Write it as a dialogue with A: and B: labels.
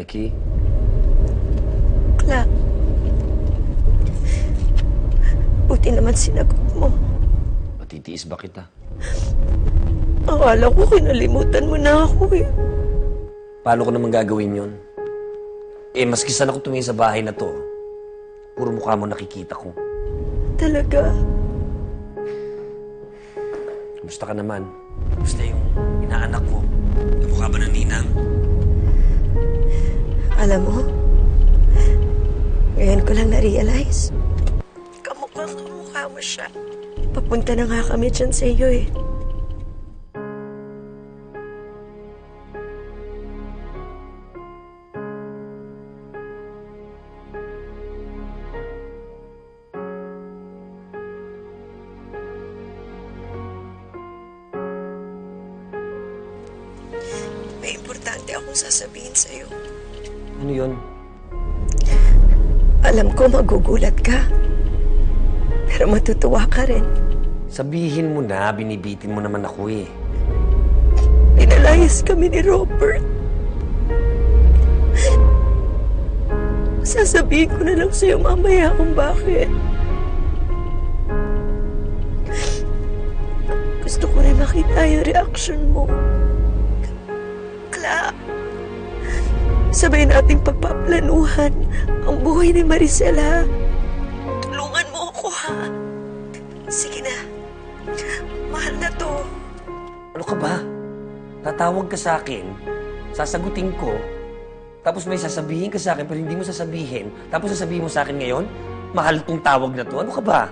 A: Kiki?
B: Kla, buti naman sinagot mo.
A: Matitiis ba kita?
B: Akala ko kinalimutan mo na ako eh.
A: Paano ko naman gagawin yun? Maski saan ako tumingin sa bahay na to, puro mukha mo nakikita ko.
B: Talaga?
A: Kumusta ka naman? Kumusta yung inaanak ko? Mukha ba ng ninang?
B: Alam mo, ngayon ko lang na-realize. Kamukha mo siya. Papunta na nga kami dyan sa iyo eh. May importante akong sasabihin sa'yo.
A: Ano yun?
B: Alam ko magugulat ka. Pero matutuwa ka rin.
A: Sabihin mo na, binibitin mo naman ako eh.
B: Pinalayas kami ni Robert. Sasabihin ko na lang sa'yo mamaya kung bakit. Gusto ko rin makita yung reaction mo. Kla, sabay nating pagpaplanuhan ang buhay ni Maricela. Tulungan mo ako, ha? Sige na. Mahal na to.
A: Ano ka ba? Tatawag ka sa akin, sasagutin ko, tapos may sasabihin ka sa akin pero hindi mo sasabihin, tapos sasabihin mo sa akin ngayon, mahal tong tawag na to. Ano ka ba?